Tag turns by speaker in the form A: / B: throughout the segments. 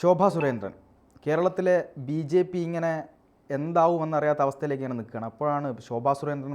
A: ശോഭാ സുരേന്ദ്രൻ കേരളത്തിലെ BJP ഇങ്ങനെ എന്താവുമെന്നറിയാത്ത അവസ്ഥയിലേക്കാണ് നിൽക്കുകയാണ്. അപ്പോഴാണ് ശോഭാ സുരേന്ദ്രൻ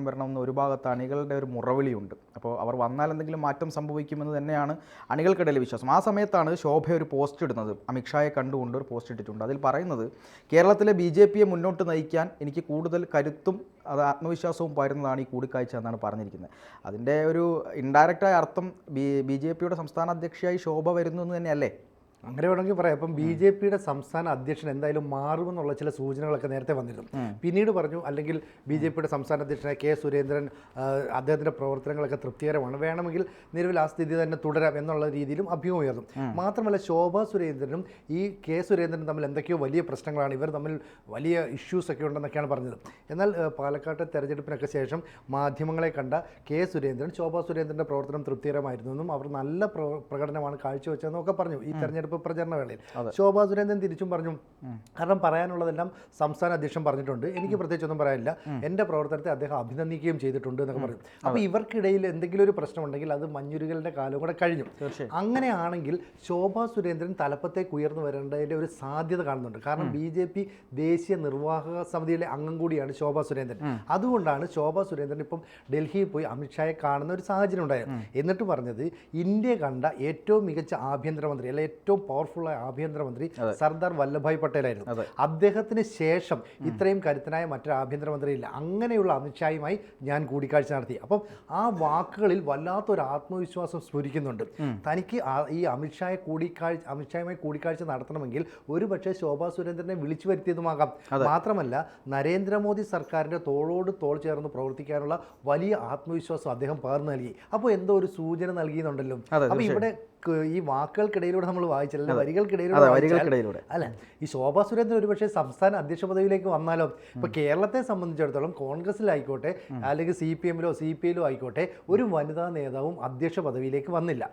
A: വരണം എന്ന് ഒരു ഭാഗത്ത് അണികളുടെ ഒരു മുറവിളിയുണ്ട്. അപ്പോൾ അവർ വന്നാൽ എന്തെങ്കിലും മാറ്റം സംഭവിക്കുമെന്ന് തന്നെയാണ് അണികൾക്കിടയിലെ വിശ്വാസം. ആ സമയത്താണ് ശോഭ ഒരു പോസ്റ്റ് ഇടുന്നത്. അമിത്ഷായെ കണ്ടുകൊണ്ട് ഒരു പോസ്റ്റ് ഇട്ടിട്ടുണ്ട്. അതിൽ പറയുന്നത്, കേരളത്തിലെ BJPയെ മുന്നോട്ട് നയിക്കാൻ എനിക്ക് കൂടുതൽ കരുത്തും ആത്മവിശ്വാസവും പകരുന്നതാണ് ഈ കൂടിക്കാഴ്ച എന്നാണ് പറഞ്ഞിരിക്കുന്നത്. അതിൻ്റെ ഒരു ഇൻഡയറക്റ്റായ അർത്ഥം BJPയുടെ സംസ്ഥാന അധ്യക്ഷയായി ശോഭ വരുന്നു എന്ന് തന്നെയല്ലേ?
B: അങ്ങനെ വേണമെങ്കിൽ പറയാം. അപ്പം BJPയുടെ സംസ്ഥാന അധ്യക്ഷൻ എന്തായാലും മാറുമെന്നുള്ള ചില സൂചനകളൊക്കെ നേരത്തെ വന്നിരുന്നു. പിന്നീട് പറഞ്ഞു, അല്ലെങ്കിൽ BJPയുടെ സംസ്ഥാന അധ്യക്ഷനായ K. സുരേന്ദ്രൻ അദ്ദേഹത്തിൻ്റെ പ്രവർത്തനങ്ങളൊക്കെ തൃപ്തികരമാണ്, വേണമെങ്കിൽ നിലവിൽ ആ സ്ഥിതി തന്നെ തുടരാം എന്നുള്ള രീതിയിലും അഭ്യൂഹം ഉയർന്നു. മാത്രമല്ല, ശോഭാ സുരേന്ദ്രനും ഈ K. സുരേന്ദ്രനും തമ്മിൽ എന്തൊക്കെയോ വലിയ പ്രശ്നങ്ങളാണ്, ഇവർ തമ്മിൽ വലിയ ഇഷ്യൂസ് ഒക്കെ ഉണ്ടെന്നൊക്കെയാണ് പറഞ്ഞത്. എന്നാൽ പാലക്കാട്ടെ തെരഞ്ഞെടുപ്പിനൊക്കെ ശേഷം മാധ്യമങ്ങളെ കണ്ട K. സുരേന്ദ്രൻ ശോഭാ സുരേന്ദ്രൻ്റെ പ്രവർത്തനം തൃപ്തികരമായിരുന്നെന്നും അവർ നല്ല പ്രകടനമാണ് കാഴ്ചവെച്ചതെന്നും ഒക്കെ പറഞ്ഞു ഈ തെരഞ്ഞെടുപ്പ് പ്രചരണ വേളയിൽ. ശോഭാ സുരേന്ദ്രൻ തിരിച്ചും പറഞ്ഞു, കാരണം പറയാനുള്ളതെല്ലാം സംസ്ഥാന അധ്യക്ഷൻ പറഞ്ഞിട്ടുണ്ട്, എനിക്ക് പ്രത്യേകിച്ചൊന്നും പറയാനില്ല, എൻ്റെ പ്രവർത്തനത്തെ അദ്ദേഹം അഭിനന്ദിക്കുകയും ചെയ്തിട്ടുണ്ട് എന്നൊക്കെ പറഞ്ഞു. അപ്പോൾ ഇവർക്കിടയിൽ എന്തെങ്കിലും ഒരു പ്രശ്നമുണ്ടെങ്കിൽ അത് മഞ്ഞുരുകളുടെ കാലം കൂടെ കഴിഞ്ഞു. അങ്ങനെയാണെങ്കിൽ ശോഭാ സുരേന്ദ്രൻ തലപ്പത്തേക്ക് ഉയർന്നു വരേണ്ടതിൻ്റെ ഒരു സാധ്യത കാണുന്നുണ്ട്. കാരണം BJP ദേശീയ നിർവാഹക സമിതിയിലെ അംഗം കൂടിയാണ് ശോഭാ സുരേന്ദ്രൻ. അതുകൊണ്ടാണ് ശോഭാ സുരേന്ദ്രൻ ഇപ്പം ഡൽഹിയിൽ പോയി അമിത്ഷായെ കാണുന്ന ഒരു സാഹചര്യം ഉണ്ടായത്. എന്നിട്ട് പറഞ്ഞത്, ഇന്ത്യ കണ്ട ഏറ്റവും മികച്ച ആഭ്യന്തരമന്ത്രി, അല്ലെ ഏറ്റവും പവർഫുള്ളായ ആഭ്യന്തരമന്ത്രി സർദാർ വല്ലഭായ് പട്ടേലായിരുന്നു. അദ്ദേഹത്തിന് ശേഷം ഇത്രയും കരുത്തനായ മറ്റൊരു ആഭ്യന്തരമന്ത്രി ഇല്ല. അങ്ങനെയുള്ള അമിത്ഷായുമായി ഞാൻ കൂടിക്കാഴ്ച നടത്തി. അപ്പം ആ വാക്കുകളിൽ വല്ലാത്തൊരു ആത്മവിശ്വാസം സ്ഫുരിക്കുന്നുണ്ട്. തനിക്ക് ഈ അമിത്ഷായുമായി കൂടിക്കാഴ്ച നടത്തണമെങ്കിൽ ഒരുപക്ഷെ ശോഭാ സുരേന്ദ്രനെ വിളിച്ചു വരുത്തിയതുമാകാം. മാത്രമല്ല, നരേന്ദ്രമോദി സർക്കാരിൻ്റെ തോളോട് തോൾ ചേർന്ന് പ്രവർത്തിക്കാനുള്ള വലിയ ആത്മവിശ്വാസം അദ്ദേഹം പകർന്നു നൽകി. അപ്പോൾ എന്തോ ഒരു സൂചന നൽകിയെന്നുണ്ടല്ലോ. അപ്പോൾ ഇവിടെ ഈ വാക്കുകൾക്കിടയിലൂടെ നമ്മൾ വായിച്ചല്ല, വരികൾക്കിടയിലൂടെ അല്ല, ഈ ശോഭാ സുരേന്ദ്രൻ ഒരുപക്ഷെ സംസ്ഥാന അധ്യക്ഷ പദവിയിലേക്ക് വന്നാലോ? ഇപ്പൊ കേരളത്തെ സംബന്ധിച്ചിടത്തോളം കോൺഗ്രസിലായിക്കോട്ടെ അല്ലെങ്കിൽ CPM-ലോ CPI-ലോ ആയിക്കോട്ടെ, ഒരു വനിതാ നേതാവും അധ്യക്ഷ പദവിയിലേക്ക് വന്നില്ല.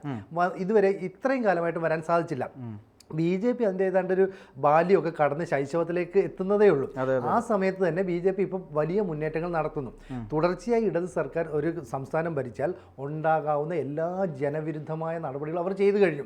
B: ഇതുവരെ ഇത്രയും കാലമായിട്ട് വരാൻ സാധിച്ചില്ല. BJP അതിൻ്റെ ഏതാണ്ടൊരു ബാല്യമൊക്കെ കടന്ന് ശൈശവത്തിലേക്ക് എത്തുന്നതേ ഉള്ളൂ. ആ സമയത്ത് തന്നെ BJP ഇപ്പം വലിയ മുന്നേറ്റങ്ങൾ നടത്തുന്നു. തുടർച്ചയായി ഇടത് സർക്കാർ ഒരു സംസ്ഥാനം ഭരിച്ചാൽ ഉണ്ടാകാവുന്ന എല്ലാ ജനവിരുദ്ധമായ നടപടികളും അവർ ചെയ്തു കഴിഞ്ഞു.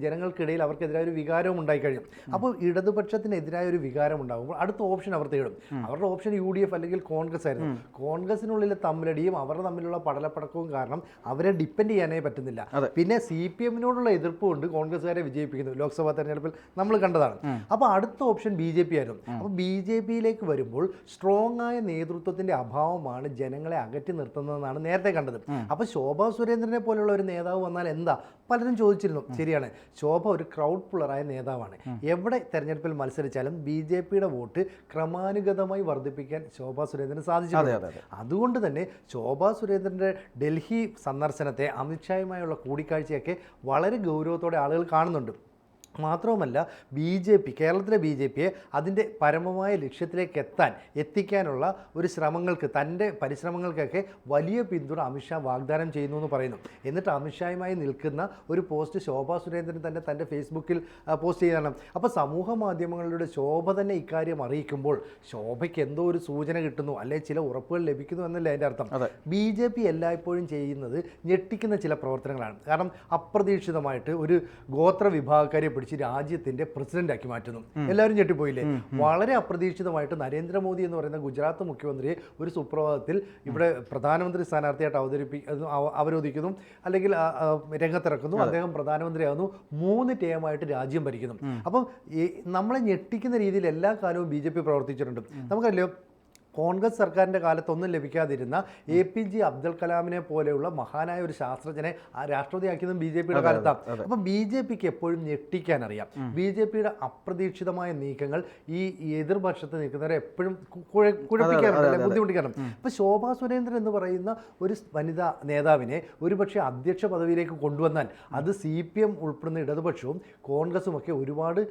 B: ജനങ്ങൾക്കിടയിൽ അവർക്കെതിരായ ഒരു വികാരവും ഉണ്ടായി കഴിഞ്ഞു. അപ്പോൾ ഇടതുപക്ഷത്തിനെതിരായ ഒരു വികാരം ഉണ്ടാകുമ്പോൾ അടുത്ത ഓപ്ഷൻ അവർ തേടും. അവരുടെ ഓപ്ഷൻ UDF അല്ലെങ്കിൽ കോൺഗ്രസ് ആയിരുന്നു. കോൺഗ്രസിനുള്ളിലെ തമ്മിലടിയും അവരുടെ തമ്മിലുള്ള പടലപ്പടക്കവും കാരണം അവരെ ഡിപ്പെൻഡ് ചെയ്യാനേ പറ്റുന്നില്ല. പിന്നെ CPM-നോടുള്ള എതിർപ്പ് കൊണ്ട് കോൺഗ്രസ്സുകാരെ വിജയിപ്പിക്കും. ലോക്സഭാ തെരഞ്ഞെടുപ്പിൽ നമ്മൾ കണ്ടതാണ്. അപ്പോൾ അടുത്ത ഓപ്ഷൻ BJP ആയിരുന്നു. അപ്പോൾ BJP-യിലേക്ക് വരുമ്പോൾ സ്ട്രോങ് ആയ നേതൃത്വത്തിന്റെ അഭാവമാണ് ജനങ്ങളെ അകറ്റി നിർത്തുന്നതെന്നാണ് നേരത്തെ കണ്ടത്. അപ്പോൾ ശോഭാ സുരേന്ദ്രനെ പോലെയുള്ള ഒരു നേതാവ് വന്നാൽ എന്താ, പലരും ചോദിച്ചിരുന്നു. ശരിയാണ്, ശോഭ ഒരു ക്രൗഡ് പുള്ളറായ നേതാവാണ്. എവിടെ തെരഞ്ഞെടുപ്പിൽ മത്സരിച്ചാലും BJP-യുടെ വോട്ട് ക്രമാനുഗതമായി വർദ്ധിപ്പിക്കാൻ ശോഭാ സുരേന്ദ്രന് സാധിച്ചിട്ടുണ്ട്. അതുകൊണ്ട് തന്നെ ശോഭാ സുരേന്ദ്രന്റെ ഡൽഹി സന്ദർശനത്തെ അമിത്ഷായുമായുള്ള കൂടിക്കാഴ്ചയൊക്കെ വളരെ ഗൗരവത്തോടെ ആളുകൾ കാണുന്നുണ്ട്. മാത്രവുമല്ല, കേരളത്തിലെ BJPയെ അതിൻ്റെ പരമമായ ലക്ഷ്യത്തിലേക്ക് എത്തിക്കാനുള്ള ഒരു തൻ്റെ പരിശ്രമങ്ങൾക്കൊക്കെ വലിയ പിന്തുണ അമിത്ഷാ വാഗ്ദാനം ചെയ്യുന്നു എന്ന് പറയുന്നു. എന്നിട്ട് അമിത്ഷായുമായി നിൽക്കുന്ന ഒരു പോസ്റ്റ് ശോഭാ സുരേന്ദ്രൻ തൻ്റെ ഫേസ്ബുക്കിൽ പോസ്റ്റ് ചെയ്താണ്. അപ്പോൾ സമൂഹ മാധ്യമങ്ങളിലൂടെ ശോഭ തന്നെ ഇക്കാര്യം അറിയിക്കുമ്പോൾ ശോഭയ്ക്ക് എന്തോ ഒരു സൂചന കിട്ടുന്നു, അല്ലെങ്കിൽ ചില ഉറപ്പുകൾ ലഭിക്കുന്നു എന്നല്ലേ അതിൻ്റെ അർത്ഥം. BJP എല്ലായ്പ്പോഴും ചെയ്യുന്നത് ഞെട്ടിക്കുന്ന ചില പ്രവർത്തനങ്ങളാണ്. കാരണം അപ്രതീക്ഷിതമായിട്ട് ഒരു ഗോത്ര വിഭാഗക്കാരെ രാജ്യത്തിന്റെ പ്രസിഡന്റാക്കി മാറ്റുന്നു. എല്ലാവരും ഞെട്ടിപ്പോയില്ലേ? വളരെ അപ്രതീക്ഷിതമായിട്ട് നരേന്ദ്രമോദി എന്ന് പറയുന്ന ഗുജറാത്ത് മുഖ്യമന്ത്രിയെ ഒരു സുപ്രഭാതത്തിൽ ഇവിടെ പ്രധാനമന്ത്രി സ്ഥാനാർത്ഥിയായിട്ട് അവരോധിക്കുന്നു, അല്ലെങ്കിൽ രംഗത്തിറക്കുന്നു. അദ്ദേഹം പ്രധാനമന്ത്രിയാകുന്നു. 3 ടേമായിട്ട് രാജ്യം ഭരിക്കുന്നു. അപ്പം നമ്മളെ ഞെട്ടിക്കുന്ന രീതിയിൽ എല്ലാ കാലവും BJP പ്രവർത്തിച്ചിട്ടുണ്ട്. നമുക്കറിയാലോ, കോൺഗ്രസ് സർക്കാരിൻ്റെ കാലത്തൊന്നും ലഭിക്കാതിരുന്ന APJ അബ്ദുൽ കലാമിനെ പോലെയുള്ള മഹാനായ ഒരു ശാസ്ത്രജ്ഞനെ രാഷ്ട്രപതിയാക്കിയതും BJP-യുടെ കാലത്താണ്. അപ്പം BJP-ക്ക് എപ്പോഴും ഞെട്ടിക്കാനറിയാം. BJP-യുടെ അപ്രതീക്ഷിതമായ നീക്കങ്ങൾ ഈ എതിർപക്ഷത്ത് നിൽക്കുന്നവരെ എപ്പോഴും കുഴപ്പിക്കാറുണ്ട്, ബുദ്ധിമുട്ടിക്കാറുണ്ട്. ഇപ്പോൾ ശോഭാ സുരേന്ദ്രൻ എന്ന് പറയുന്ന ഒരു വനിതാ നേതാവിനെ ഒരുപക്ഷെ അധ്യക്ഷ പദവിയിലേക്ക് കൊണ്ടുവന്നാൽ അത് CPM ഉൾപ്പെടുന്ന ഇടതുപക്ഷവും കോൺഗ്രസും ഒക്കെ ഒരുപാട്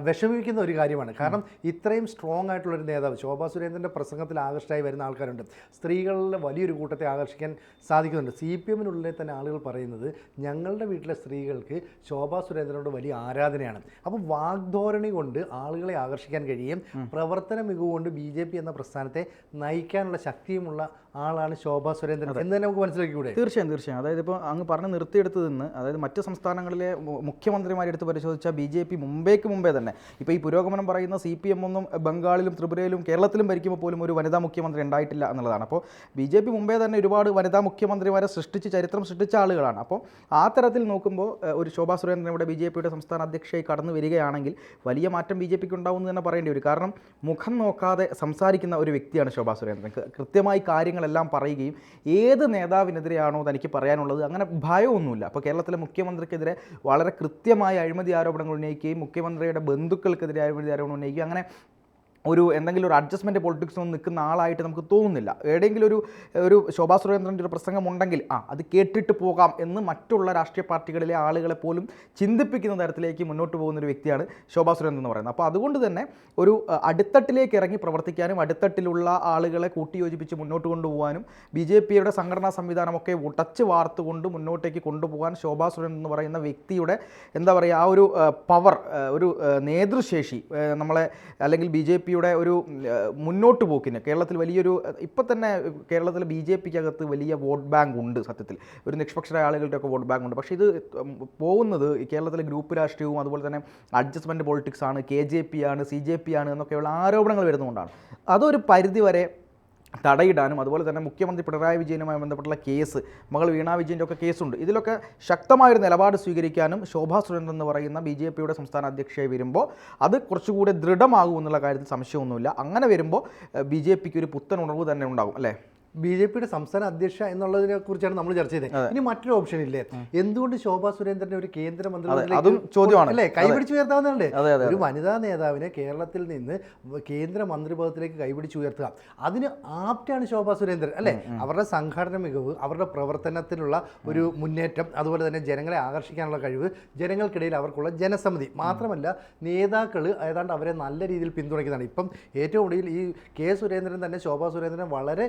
B: വിഷമിക്കുന്ന ഒരു കാര്യമാണ്. കാരണം ഇത്രയും സ്ട്രോങ് ആയിട്ടുള്ളൊരു നേതാവ്, ശോഭാ സുരേന്ദ്രൻ്റെ പ്രസംഗത്തിൽ കേരളത്തിൽ ആകർഷകരായി വരുന്ന ആൾക്കാരുണ്ട്. സ്ത്രീകളിലെ വലിയൊരു കൂട്ടത്തെ ആകർഷിക്കാൻ സാധിക്കുന്നുണ്ട്. CPM-നുള്ളിലെ തന്നെ ആളുകൾ പറയുന്നത് ഞങ്ങളുടെ വീട്ടിലെ സ്ത്രീകൾക്ക് ശോഭാ സുരേന്ദ്രനോട് വലിയ ആരാധനയാണ്. അപ്പോൾ വാഗ്ധോരണി കൊണ്ട് ആളുകളെ ആകർഷിക്കാൻ കഴിയും. പ്രവർത്തന മികവുകൊണ്ട് BJP എന്ന പ്രസ്ഥാനത്തെ നയിക്കാനുള്ള ശക്തിയുമുള്ള ആളാണ് ശോഭാ സുരേന്ദ്രൻ എന്ന് തന്നെ നമുക്ക് മനസ്സിലാക്കിക്കൂടെ?
A: തീർച്ചയായും. അതായത് ഇപ്പോൾ അങ്ങ് പറഞ്ഞ് നിർത്തിയെടുത്തത് നിന്ന്, അതായത് മറ്റ് സംസ്ഥാനങ്ങളിലെ മുഖ്യമന്ത്രിമാരെടുത്ത് പരിശോധിച്ചാൽ BJP മുമ്പേ തന്നെ ഇപ്പോൾ ഈ പുരോഗമനം പറയുന്ന CPM ഒന്നും ബംഗാളിലും ത്രിപുരയിലും കേരളത്തിലും ഭരിക്കുമ്പോൾ പോലും ഒരു വനിതാ മുഖ്യമന്ത്രി ഉണ്ടായിട്ടില്ല എന്നുള്ളതാണ്. അപ്പോൾ BJP മുമ്പേ തന്നെ ഒരുപാട് വനിതാ മുഖ്യമന്ത്രിമാരെ ചരിത്രം സൃഷ്ടിച്ച ആളുകളാണ്. അപ്പോൾ ആ തരത്തിൽ നോക്കുമ്പോൾ ഒരു ശോഭാ സുരേന്ദ്രൻ ഇവിടെ BJPയുടെ സംസ്ഥാന അധ്യക്ഷയായി കടന്നു വരികയാണെങ്കിൽ വലിയ മാറ്റം BJPക്ക് ഉണ്ടാവുമെന്ന് തന്നെ പറയേണ്ടി വരും. കാരണം മുഖം നോക്കാതെ സംസാരിക്കുന്ന ഒരു വ്യക്തിയാണ് ശോഭാ സുരേന്ദ്രൻ. കൃത്യമായി കാര്യങ്ങളെല്ലാം പറയുകയും ഏത് നേതാവിനെതിരെയാണോ തനിക്ക് പറയാനുള്ളത് അങ്ങനെ ഭയമൊന്നുമില്ല. അപ്പോൾ കേരളത്തിലെ മുഖ്യമന്ത്രിക്കെതിരെ വളരെ കൃത്യമായ അഴിമതി ആരോപണങ്ങൾ ഉന്നയിക്കുകയും മുഖ്യമന്ത്രിയുടെ ബന്ധുക്കൾക്കെതിരെ അഴിമതി ആരോപണം ഉന്നയിക്കുകയും അങ്ങനെ എന്തെങ്കിലും ഒരു അഡ്ജസ്റ്റ്മെൻറ്റ് പൊളിറ്റിക്സ് ഒന്നും നിൽക്കുന്ന ആളായിട്ട് നമുക്ക് തോന്നുന്നില്ല. എവിടെയെങ്കിലും ഒരു ശോഭാ സുരേന്ദ്രൻ്റെ ഒരു പ്രസംഗം ഉണ്ടെങ്കിൽ അത് കേട്ടിട്ട് പോകാം എന്ന് മറ്റുള്ള രാഷ്ട്രീയ പാർട്ടികളിലെ ആളുകളെ പോലും ചിന്തിപ്പിക്കുന്ന തരത്തിലേക്ക് മുന്നോട്ട് പോകുന്ന ഒരു വ്യക്തിയാണ് ശോഭാ സുരേന്ദ്രൻ എന്ന് പറയുന്നത്. അപ്പോൾ അതുകൊണ്ട് തന്നെ ഒരു അടിത്തട്ടിലേക്ക് ഇറങ്ങി പ്രവർത്തിക്കാനും അടിത്തട്ടിലുള്ള ആളുകളെ കൂട്ടിയോജിപ്പിച്ച് മുന്നോട്ട് കൊണ്ടുപോകാനും BJPയുടെ സംഘടനാ സംവിധാനമൊക്കെ ഉടച്ച് വാർത്തുകൊണ്ട് മുന്നോട്ടേക്ക് കൊണ്ടുപോകാൻ ശോഭാ സുരേന്ദ്രൻ എന്ന് പറയുന്ന വ്യക്തിയുടെ എന്താ പറയുക ആ ഒരു പവർ, ഒരു നേതൃശേഷി നമ്മളെ അല്ലെങ്കിൽ BJP ഒരു മുന്നോട്ട് പോക്കിന് കേരളത്തിൽ വലിയൊരു ഇപ്പം തന്നെ കേരളത്തിൽ BJPക്കകത്ത് വലിയ വോട്ട് ബാങ്ക് ഉണ്ട്. സത്യത്തിൽ ഒരു നിഷ്പക്ഷരായ ആളുകളുടെയൊക്കെ വോട്ട് ബാങ്ക് ഉണ്ട്. പക്ഷേ ഇത് പോകുന്നത് കേരളത്തിലെ ഗ്രൂപ്പ് രാഷ്ട്രീയവും അതുപോലെ തന്നെ അഡ്ജസ്റ്റ്മെൻറ്റ് പൊളിറ്റിക്സ് ആണ്, KJP ആണ്, CJP ആണ് എന്നൊക്കെയുള്ള ആരോപണങ്ങൾ വരുന്നതുകൊണ്ടാണ്. അതൊരു പരിധിവരെ തടയിടാനും അതുപോലെ തന്നെ മുഖ്യമന്ത്രി പിണറായി വിജയനുമായി ബന്ധപ്പെട്ടുള്ള കേസ്, മകൾ വീണ വിജയൻ്റെ ഒക്കെ കേസുണ്ട്. ഇതിലൊക്കെ ശക്തമായൊരു നിലപാട് സ്വീകരിക്കാനും ശോഭാ സുരേന്ദ്രൻ എന്ന് പറയുന്ന BJPയുടെ സംസ്ഥാന അധ്യക്ഷയായി വരുമ്പോൾ അത് കുറച്ചുകൂടി ദൃഢമാകും എന്നുള്ള കാര്യത്തിൽ സംശയമൊന്നുമില്ല. അങ്ങനെ വരുമ്പോൾ BJPക്ക് ഒരു പുത്തൻ ഉണർവ് തന്നെ ഉണ്ടാകും അല്ലേ?
B: BJPയുടെ സംസ്ഥാന അധ്യക്ഷ എന്നുള്ളതിനെ കുറിച്ചാണ് നമ്മൾ ചർച്ച ചെയ്തത്. ഇനി മറ്റൊരു ഓപ്ഷൻ ഇല്ലേ? എന്തുകൊണ്ട് ശോഭാ സുരേന്ദ്രനെ ഒരു കേന്ദ്രമന്ത്രി അല്ലേ കൈപിടിച്ച് ഉയർത്താവുന്നതല്ലേ? ഒരു വനിതാ നേതാവിനെ കേരളത്തിൽ നിന്ന് കേന്ദ്രമന്ത്രി പദത്തിലേക്ക് കൈപിടിച്ച് ഉയർത്തുക, അതിന് ആപ്റ്റാണ് ശോഭാ സുരേന്ദ്രൻ അല്ലേ? അവരുടെ സംഘടന മികവ്, അവരുടെ പ്രവർത്തനത്തിലുള്ള ഒരു മുന്നേറ്റം, അതുപോലെ തന്നെ ജനങ്ങളെ ആകർഷിക്കാനുള്ള കഴിവ്, ജനങ്ങൾക്കിടയിൽ അവർക്കുള്ള ജനസമ്മതി, മാത്രമല്ല നേതാക്കൾ ഏതാണ്ട് അവരെ നല്ല രീതിയിൽ പിന്തുണയ്ക്കുന്നതാണ്. ഇപ്പം ഏറ്റവും ഒടുവിൽ ഈ K. സുരേന്ദ്രൻ തന്നെ ശോഭാ സുരേന്ദ്രൻ വളരെ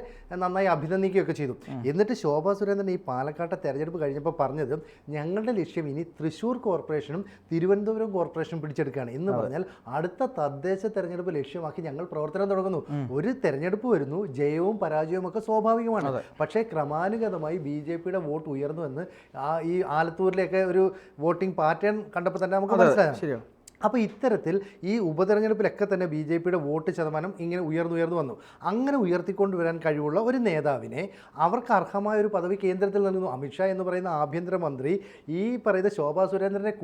B: നന്നായി അഭിനന്ദിക്കുകയൊക്കെ ചെയ്തു. എന്നിട്ട് ശോഭാ സുരേന്ദ്രൻ ഈ പാലക്കാട്ടെ തെരഞ്ഞെടുപ്പ് കഴിഞ്ഞപ്പോൾ പറഞ്ഞത് ഞങ്ങളുടെ ലക്ഷ്യം ഇനി തൃശ്ശൂർ കോർപ്പറേഷനും തിരുവനന്തപുരം കോർപ്പറേഷനും പിടിച്ചെടുക്കുകയാണ് എന്ന് പറഞ്ഞാൽ അടുത്ത തദ്ദേശ തെരഞ്ഞെടുപ്പ് ലക്ഷ്യമാക്കി ഞങ്ങൾ പ്രവർത്തനം തുടങ്ങുന്നു. ഒരു തെരഞ്ഞെടുപ്പ് വരുന്നു, ജയവും പരാജയവും ഒക്കെ സ്വാഭാവികമാണ്. പക്ഷേ ക്രമാനുഗതമായി BJPയുടെ വോട്ട് ഉയർന്നു എന്ന് ഈ ആലത്തൂരിലേക്ക് ഒരു വോട്ടിംഗ് പാറ്റേൺ കണ്ടപ്പോൾ തന്നെ നമുക്ക് മനസ്സിലായി. അപ്പോൾ ഇത്തരത്തിൽ ഈ ഉപതെരഞ്ഞെടുപ്പിലൊക്കെ തന്നെ BJPയുടെ വോട്ട് ശതമാനം ഇങ്ങനെ ഉയർന്നു വന്നു. അങ്ങനെ ഉയർത്തിക്കൊണ്ടുവരാൻ കഴിവുള്ള ഒരു നേതാവിനെ അവർക്ക് അർഹമായ ഒരു പദവി കേന്ദ്രത്തിൽ നൽകുന്നു. അമിത്ഷാ എന്ന് പറയുന്ന ആഭ്യന്തരമന്ത്രി ഈ പറയുന്ന ശോഭാ സുരേന്ദ്രനുമായി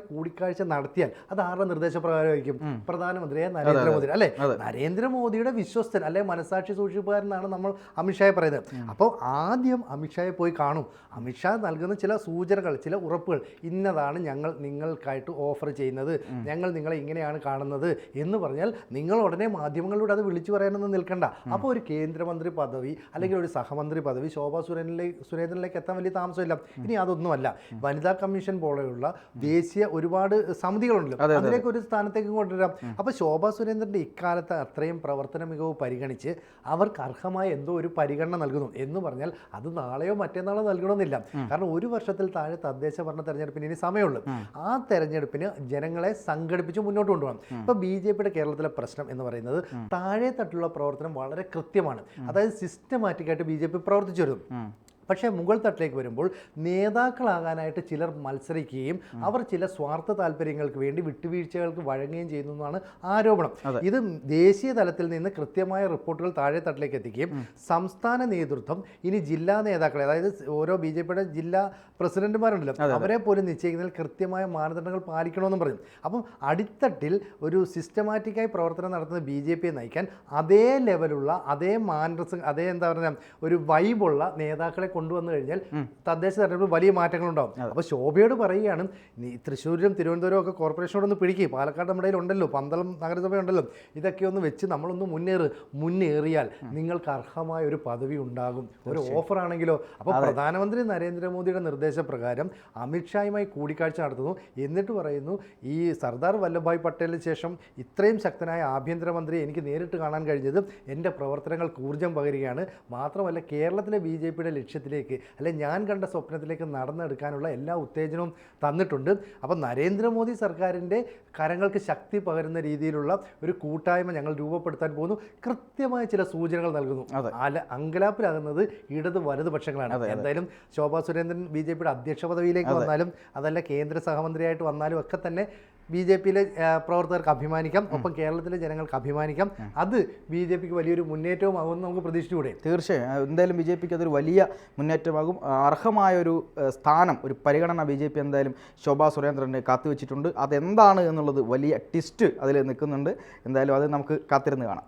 B: കൂടിക്കാഴ്ച നടത്തിയാൽ അത് ആരുടെ നിർദ്ദേശപ്രകാരമായിരിക്കും? പ്രധാനമന്ത്രിയായ നരേന്ദ്രമോദി അല്ലേ? നരേന്ദ്രമോദിയുടെ വിശ്വസ്തൻ അല്ലെ മനസാക്ഷി സൂക്ഷിപ്പുകാരനാണ് നമ്മൾ അമിത്ഷായെ പറയുന്നത്. അപ്പോൾ ആദ്യം അമിത്ഷായെ പോയി കാണും. അമിത്ഷാ നൽകുന്ന ചില സൂചനകൾ, ചില ഉറപ്പുകൾ, ഇന്നതാണ് ഞങ്ങൾ നിങ്ങൾക്കായിട്ട് ഓഫർ ചെയ്യുന്നത്, ഞങ്ങൾ നിങ്ങളെ ഇങ്ങനെയാണ് കാണുന്നത് എന്ന് പറഞ്ഞാൽ നിങ്ങൾ ഉടനെ മാധ്യമങ്ങളിലൂടെ അത് വിളിച്ചു പറയാനൊന്നും നിൽക്കണ്ട. അപ്പോൾ ഒരു കേന്ദ്രമന്ത്രി പദവി അല്ലെങ്കിൽ ഒരു സഹമന്ത്രി പദവി ശോഭാ സുരേന്ദ്രനിലേക്ക് എത്താൻ വലിയ താമസമില്ല. ഇനി അതൊന്നുമല്ല, വനിതാ കമ്മീഷൻ പോലെയുള്ള ദേശീയ ഒരുപാട് സമിതികളുണ്ടല്ലോ, അതിലേക്ക് ഒരു സ്ഥാനത്തേക്ക് കൊണ്ടുവരാം. അപ്പോൾ ശോഭാ സുരേന്ദ്രൻ്റെ ഇക്കാലത്ത് അത്രയും പ്രവർത്തന മികവ് പരിഗണിച്ച് അവർക്ക് അർഹമായ എന്തോ ഒരു പരിഗണന നൽകുന്നു എന്ന് പറഞ്ഞാൽ അത് നാളെയോ മറ്റന്നാളോ നൽകണമെന്നില്ല. കാരണം ഒരു വർഷത്തിൽ താഴെ തദ്ദേശ ഭരണ തെരഞ്ഞെടുപ്പിന് ഇനി സമയമുള്ളൂ. ആ തെരഞ്ഞെടുപ്പിന് ജനങ്ങളെ സംഘടിപ്പിച്ച് മുന്നോട്ട് കൊണ്ടുപോകണം. ഇപ്പോൾ BJPയുടെ കേരളത്തിലെ പ്രശ്നം എന്ന് പറയുന്നത് താഴെ തട്ടിലുള്ള പ്രവർത്തനം വളരെ കൃത്യമാണ്. അതായത് സിസ്റ്റമാറ്റിക്കായിട്ട് BJP പ്രവർത്തിച്ചു വരുന്നു. പക്ഷേ മുകൾ തട്ടിലേക്ക് വരുമ്പോൾ നേതാക്കളാകാനായിട്ട് ചിലർ മത്സരിക്കുകയും അവർ ചില സ്വാർത്ഥ താല്പര്യങ്ങൾക്ക് വേണ്ടി വിട്ടുവീഴ്ചകൾക്ക് വഴങ്ങുകയും ചെയ്യുന്നു എന്നാണ് ആരോപണം. ഇത് ദേശീയ തലത്തിൽ നിന്ന് കൃത്യമായ റിപ്പോർട്ടുകൾ താഴെ തട്ടിലേക്ക് എത്തിക്കുകയും സംസ്ഥാന നേതൃത്വം ഇനി ജില്ലാ നേതാക്കളെ, അതായത് ഓരോ BJPയുടെ ജില്ലാ പ്രസിഡന്റുമാരുണ്ടല്ലോ, അവരെ പോലും നിശ്ചയിക്കുന്നതിൽ കൃത്യമായ മാനദണ്ഡങ്ങൾ പാലിക്കണമെന്നും പറയും. അപ്പം അടിത്തട്ടിൽ ഒരു സിസ്റ്റമാറ്റിക്കായി പ്രവർത്തനം നടത്തുന്ന BJPയെ നയിക്കാൻ അതേ ലെവലുള്ള അതേ എന്താ പറയുക ഒരു വൈബുള്ള നേതാക്കളെ കൊണ്ടുവന്നു കഴിഞ്ഞാൽ തദ്ദേശ തെരഞ്ഞെടുപ്പിൽ വലിയ മാറ്റങ്ങളുണ്ടാവും. അപ്പോൾ ശോഭയോട് പറയുകയാണ്, നീ തൃശ്ശൂരും തിരുവനന്തപുരവും ഒക്കെ കോർപ്പറേഷനോടൊന്ന് പിടിക്കുക, പാലക്കാട് നമ്മുടെ ഉണ്ടല്ലോ, പന്തളം നഗരസഭ ഉണ്ടല്ലോ, ഇതൊക്കെ ഒന്ന് വെച്ച് നമ്മളൊന്ന് മുന്നേറിയാൽ നിങ്ങൾക്ക് അർഹമായ ഒരു പദവി ഉണ്ടാകും. ഒരു ഓഫർ ആണെങ്കിലോ. അപ്പോൾ പ്രധാനമന്ത്രി നരേന്ദ്രമോദിയുടെ നിർദ്ദേശപ്രകാരം അമിത്ഷായുമായി കൂടിക്കാഴ്ച നടത്തുന്നു. എന്നിട്ട് പറയുന്നു, ഈ സർദാർ വല്ലഭായ് പട്ടേലിന് ശേഷം ഇത്രയും ശക്തനായ ആഭ്യന്തരമന്ത്രിയെ എനിക്ക് നേരിട്ട് കാണാൻ കഴിഞ്ഞത് എൻ്റെ പ്രവർത്തനങ്ങൾക്ക് ഊർജ്ജം പകരുകയാണ്. മാത്രമല്ല കേരളത്തിലെ BJPയുടെ ലക്ഷ്യത്തിലേക്ക്, അല്ലെ ഞാൻ കണ്ട സ്വപ്നത്തിലേക്ക് നടന്നെടുക്കാനുള്ള എല്ലാ ഉത്തേജനവും തന്നിട്ടുണ്ട്. അപ്പം നരേന്ദ്രമോദി സർക്കാരിൻ്റെ കരങ്ങൾക്ക് ശക്തി പകരുന്ന രീതിയിലുള്ള ഒരു കൂട്ടായ്മ ഞങ്ങൾ രൂപപ്പെടുത്താൻ പോകുന്നു. കൃത്യമായ ചില സൂചനകൾ നൽകുന്നു. അങ്കലാപ്പിലാകുന്നത് ഇടത് വലതുപക്ഷങ്ങളാണ്. എന്തായാലും ശോഭാ സുരേന്ദ്രൻ BJPയുടെ അധ്യക്ഷ പദവിയിലേക്ക് വന്നാലും, അതല്ല കേന്ദ്ര സഹമന്ത്രിയായിട്ട് വന്നാലും ഒക്കെ തന്നെ BJPയിലെ പ്രവർത്തകർക്ക് അഭിമാനിക്കാം. ഒപ്പം കേരളത്തിലെ ജനങ്ങൾക്ക് അഭിമാനിക്കാം. അത് BJPക്ക് വലിയൊരു മുന്നേറ്റവുമാകുമെന്ന് നമുക്ക് പ്രതീക്ഷിച്ചുകൂടെ?
A: തീർച്ചയായും. എന്തായാലും BJPക്ക് അതൊരു വലിയ മുന്നേറ്റമാകും. അർഹമായൊരു സ്ഥാനം, ഒരു പരിഗണന BJP എന്തായാലും ശോഭാ സുരേന്ദ്രന് കാത്തുവെച്ചിട്ടുണ്ട്. അതെന്താണ് എന്നുള്ളത് വലിയ ട്വിസ്റ്റ് അതിൽ നിൽക്കുന്നുണ്ട്. എന്തായാലും അത് നമുക്ക് കാത്തിരുന്ന് കാണാം.